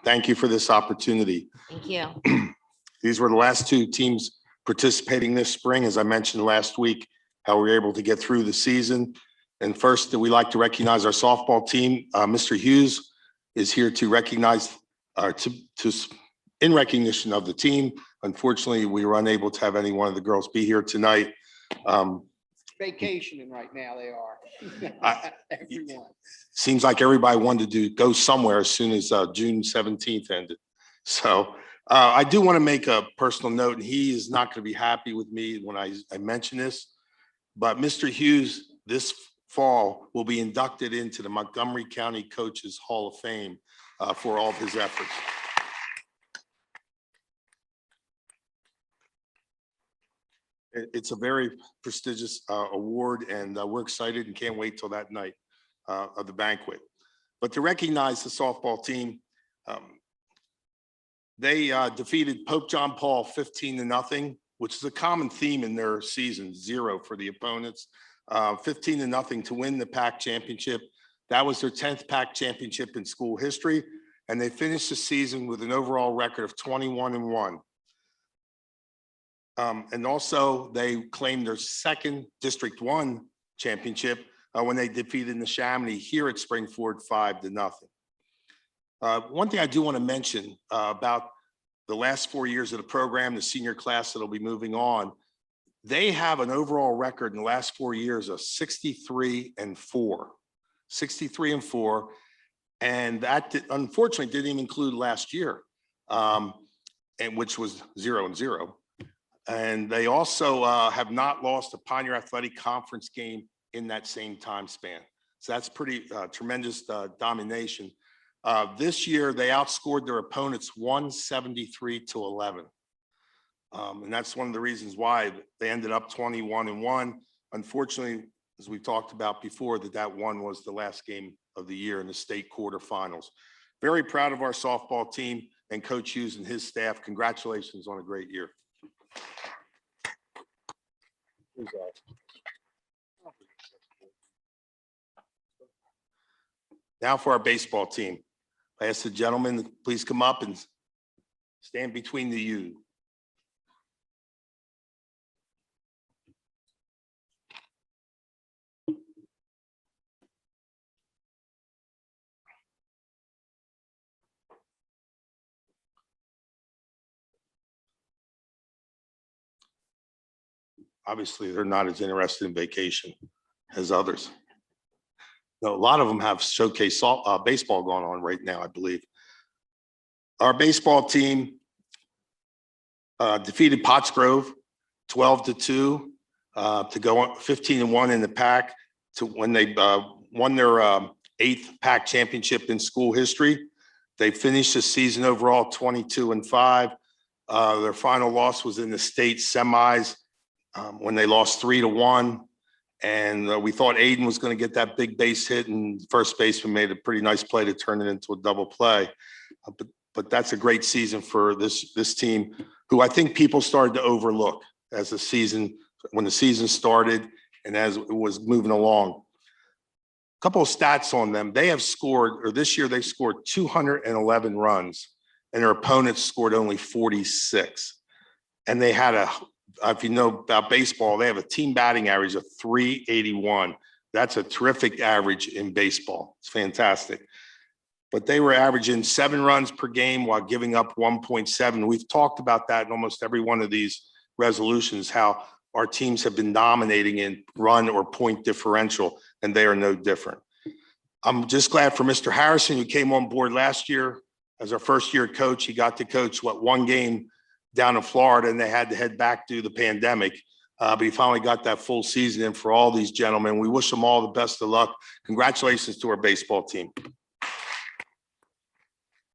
Thank you for this opportunity. Thank you. These were the last two teams participating this spring, as I mentioned last week, how we were able to get through the season. And first, we'd like to recognize our softball team. Mr. Hughes is here to recognize, in recognition of the team. Unfortunately, we were unable to have any one of the girls be here tonight. Vacationing right now, they are. Everyone. Seems like everybody wanted to go somewhere as soon as June 17th ended. So I do want to make a personal note, and he is not going to be happy with me when I mention this, but Mr. Hughes this fall will be inducted into the Montgomery County Coaches Hall of Fame for all of his efforts. It's a very prestigious award, and we're excited and can't wait till that night of the banquet. But to recognize the softball team, they defeated Pope John Paul 15-0, which is a common theme in their season, 0 for the opponents, 15-0 to win the PAC championship. That was their 10th PAC championship in school history, and they finished the season with an overall record of 21-1. And also they claimed their second District 1 championship when they defeated Neshaminy here at Springford 5-0. One thing I do want to mention about the last 4 years of the program, the senior class that'll be moving on, they have an overall record in the last 4 years of 63-4, 63-4. And that unfortunately didn't even include last year, and which was 0-0. And they also have not lost a Pioneer Athletic Conference game in that same time span. So that's pretty tremendous domination. This year, they outscored their opponents 173-11. And that's one of the reasons why they ended up 21-1. Unfortunately, as we talked about before, that one was the last game of the year in the state quarterfinals. Very proud of our softball team and Coach Hughes and his staff. Congratulations on a great year. Now for our baseball team. I ask the gentleman to please come up and stand between the U. Obviously, they're not as interested in vacation as others. No, a lot of them have showcase baseball going on right now, I believe. Our baseball team defeated Pottsgrove 12-2 to go 15-1 in the PAC to when they won their 8th PAC championship in school history. They finished the season overall 22-5. Their final loss was in the state semis when they lost 3-1. And we thought Aiden was going to get that big base hit, and first baseman made a pretty nice play to turn it into a double play. But that's a great season for this team, who I think people started to overlook as the season, when the season started and as it was moving along. A couple of stats on them. They have scored, or this year they scored 211 runs, and their opponents scored only 46. And they had if you know about baseball, they have a team batting average of 381. That's a terrific average in baseball. It's fantastic. But they were averaging 7 runs per game while giving up 1.7. We've talked about that in almost every one of these resolutions, how our teams have been dominating in run or point differential, and they are no different. I'm just glad for Mr. Harrison, who came on board last year as our first year coach. He got to coach, one game down in Florida, and they had to head back due to the pandemic. But he finally got that full season in for all these gentlemen. We wish them all the best of luck. Congratulations to our baseball team.